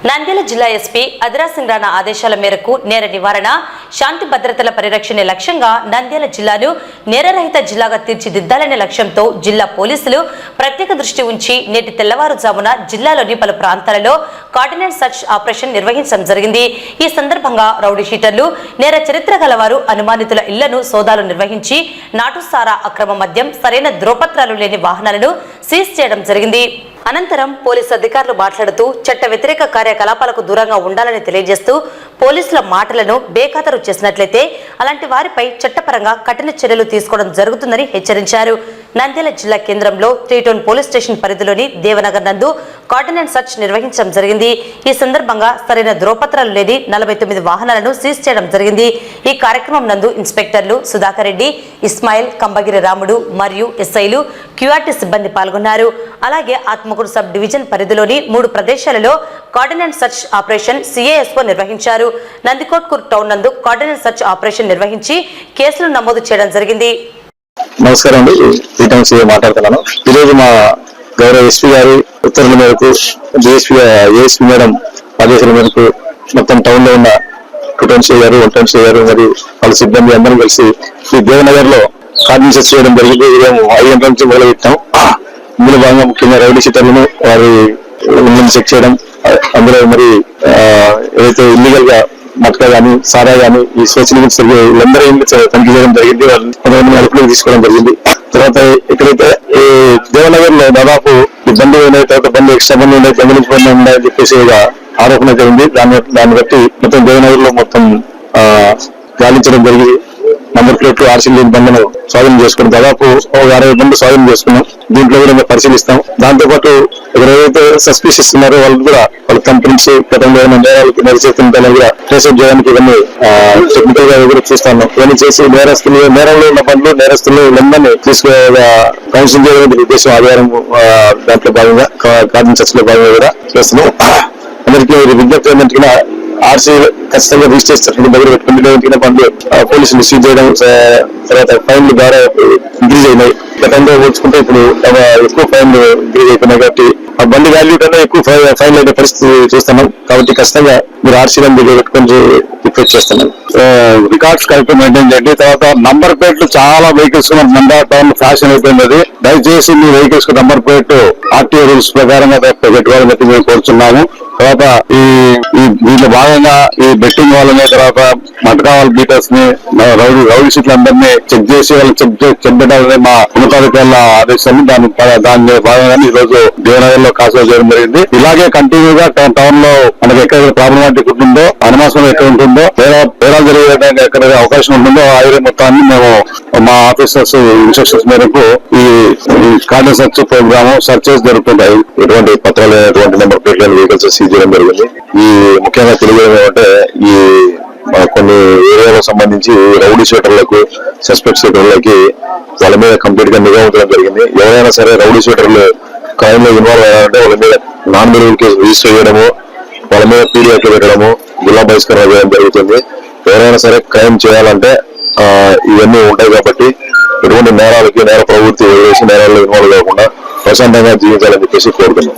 నంద్యాల జిల్లా ఎస్పీ అదిరా సింగ్ రాణా ఆదేశాల మేరకు నేర నివారణ, శాంతి భద్రతల పరిరక్షణే లక్ష్యంగా నంద్యాల జిల్లాను నేరరహిత జిల్లాగా తీర్చిదిద్దాలనే లక్ష్యంతో జిల్లా పోలీసులు ప్రత్యేక దృష్టి ఉంచి నేటి తెల్లవారుజామున జిల్లాలోని పలు ప్రాంతాలలో కార్డినెన్స్ సర్చ్ ఆపరేషన్ నిర్వహించడం జరిగింది. ఈ సందర్భంగా రౌడీ షీటర్లు, నేర చరిత్ర గలవారు, అనుమానితుల ఇళ్లను సోదాలు నిర్వహించి నాటుసారా, అక్రమ మద్యం, సరైన ధ్రువపత్రాలు లేని వాహనాలను సీజ్ చేయడం జరిగింది. అనంతరం పోలీసు అధికారులు మాట్లాడుతూ చట్ట వ్యతిరేక కార్యకలాపాలకు దూరంగా ఉండాలని తెలియజేస్తూ పోలీసుల మాటలను బేఖాతరు చేసినట్లయితే అలాంటి వారిపై చట్టపరంగా కఠిన చర్యలు తీసుకోవడం జరుగుతుందని హెచ్చరించారు. నంద్యాల జిల్లా కేంద్రంలో 3 టౌన్ పోలీస్ స్టేషన్ పరిధిలోని దేవనగర్ నందు కార్డినెన్స్ సర్చ్ నిర్వహించడం జరిగింది. ఈ సందర్భంగా సరైన ధ్రువపత్రాలు లేని 49 వాహనాలను సీజ్ చేయడం జరిగింది. ఈ కార్యక్రమం నందు ఇన్స్పెక్టర్లు సుధాకర్ రెడ్డి, ఇస్మాయిల్, కంబగిరి రాముడు మరియు ఎస్ఐలు, క్యూఆర్టీ సిబ్బంది పాల్గొన్నారు. అలాగే ఆత్మకూరు సబ్ డివిజన్ పరిధిలోని 3 ప్రదేశాలలో కార్డినెన్స్ సర్చ్ ఆపరేషన్ సిఏఎస్ఓ నిర్వహించారు. నందికోట్కూరు టౌన్ నందు కార్డినెన్స్ సర్చ్ ఆపరేషన్ నిర్వహించి కేసులు నమోదు చేయడం జరిగింది. నమస్కారం అండి, మాట్లాడుతున్నాను. ఈరోజు మా గౌరవ ఎస్పీ గారి ఉత్తర్వుల మేరకు, ఏఎస్పీ మేడం ఆదేశాల మేరకు మొత్తం టౌన్ లో ఉన్న 2 టౌన్ సిఐ గారు, 1 టౌన్ సిఐ గారు మరియు వాళ్ళ సిబ్బంది అందరం కలిసి ఈ దేవనగర్ లో కార్డినెన్స్ సర్చ్ చేయడం జరిగింది. ఉదయం 5 గంటల నుంచి మొదలుపెట్టాం. ఇందులో భాగంగా ముఖ్యంగా రౌడీ షీటర్లను వారి చెక్ చేయడం, అందులో మరి ఏదైతే ఇల్లీగల్ గా మట్కా గానీ, సారా గానీ, ఈ స్వేచ్ఛ వీళ్ళందరూ తనిఖీ చేయడం జరిగింది. కొంతమంది అదుపులోకి తీసుకోవడం జరిగింది. తర్వాత ఇక్కడైతే ఈ దేవనగర్ లో దాదాపు ఈ బండి ఉన్నాయి, తర్వాత బండి ఎక్స్ట్రా బండి ఉన్నాయి, దొంగలించి బండి ఉన్నాయని చెప్పేసి ఆరోపణ జరిగింది. దాన్ని బట్టి మొత్తం దేవనగర్ లో మొత్తం గాలించడం జరిగింది. నంబర్ ప్లేట్లు, ఆర్సీ లేని బండ్లను స్వాధీనం చేసుకున్నాం. దాదాపు 60 బండ్లు స్వాధీనం చేసుకున్నాం. దీంట్లో కూడా మేము పరిశీలిస్తాం. దాంతో పాటు ఎవరైతే సస్పిషియస్ ఉన్నారో వాళ్ళు కూడా వాళ్ళ కంపెనీస్ గతంలో ఏమైనా నేరాలకి నడిచేస్తుంటారో కూడా ట్రేస్అప్ చేయడానికి ఇవన్నీ టెక్నికల్ గా కూడా చూస్తాను. ఇవన్నీ చేసి నేరంలో ఉన్న బండ్లు, నేరస్తులు వీళ్ళందరినీ కౌన్సిలింగ్ చేయడానికి ఉద్దేశం ఆధారం దాంట్లో భాగంగా కార్డినెన్స్ సర్చ్ లో భాగంగా కూడా చేస్తున్నాం. అందరికీ విజ్ఞప్తి ఏంటంటే ఆర్సీ ఖచ్చితంగా రిజిస్టర్ దగ్గర పెట్టుకుని బండ్లు పోలీసులు సీజ్ చేయడం, తర్వాత ఫైన్లు ద్వారా ఇంక్రీజ్ అయినాయి. గతంలో పోల్చుకుంటే ఇప్పుడు ఎక్కువ ఫైన్లు ఇంక్రీజ్ అయిపోయినాయి. కాబట్టి ఆ బండి వాల్యూ కన్నా ఎక్కువ ఫైన్లు అయిన పరిస్థితి చూస్తున్నాం. కాబట్టి ఖచ్చితంగా మీరు ఆర్సీలను దగ్గర పెట్టుకొని రిక్వెస్ట్ చేస్తున్నాం. రికార్డ్స్ కరెక్ట్ మెయింటైన్ చేయండి. తర్వాత నంబర్ ప్లేట్లు చాలా వెహికల్స్ నంద్యాల టౌన్ ఫ్యాషన్ అయిపోయింది. అది దయచేసి మీ వెహికల్స్ కు నంబర్ ప్లేట్ ఆర్టీఓ రూల్స్ ప్రకారంగా పెట్టుకోవాలని మేము కోరుతున్నాము. తర్వాత దీంట్లో భాగంగా ఈ బెట్టింగ్ వాళ్ళని, తర్వాత మటకా వాళ్ళ బీటర్స్ ని, రౌడీ షీట్లు అందరినీ చెక్ చేసి వాళ్ళని చెక్ పెట్టాలని మా ఉన్నతాధికారుల ఆదేశాన్ని దాని భాగంగా ఈ రోజు దేవనగర్ లో కాసులు చేయడం జరిగింది. ఇలాగే కంటిన్యూగా టౌన్ లో మనకి ఎక్కడ ప్రాబ్లమాటిక్ ఉంటుందో, అనుమాసం ఎక్కడ ఉంటుందో, పేరాలు జరిగేయడానికి ఎక్కడ అవకాశం ఉంటుందో ఆ ఏరియా మొత్తాన్ని మేము మా ఆఫీసర్స్ ఇన్స్ట్రక్షన్స్ మేరకు ఈ కార్డినెన్స్ సర్చ్ ప్రోగ్రామ్ సర్చెస్ జరుగుతుంటాయి. ఎటువంటి పత్రాలు, ఎటువంటి నెంబర్ ప్లేట్లను వెహికల్స్ సీజ్ చేయడం జరిగింది. ఈ ముఖ్యంగా తెలియజేయడం ఏమంటే ఈ కొన్ని ఏరియాలకు సంబంధించి రౌడీ షీటర్లకు, సస్పెక్ట్ షీటర్లకి వాళ్ళ మీద కంప్లీట్ గా నిఘా ఉంచడం జరిగింది. ఎవరైనా సరే రౌడీ షీటర్లు క్రైమ్ లో ఇన్వాల్వ్ అయ్యారంటే వాళ్ళ మీద నాన్ బెయిలబుల్ కేసు రిజిస్టర్ చేయడము, వాళ్ళ మీద పీడియాక్ట్ పెట్టడము, జిల్లా బహిష్కరణ చేయడం జరుగుతుంది. ఎవరైనా సరే క్రైమ్ చేయాలంటే ఇవన్నీ ఉంటాయి. కాబట్టి ఎటువంటి నేరాలకి, నేర ప్రవృత్తి వదిలేసి నేరాల్లో ఇన్వాల్వ్ కాకుండా ప్రశాంతంగా జీవించాలని చెప్పేసి కోరుతున్నాం.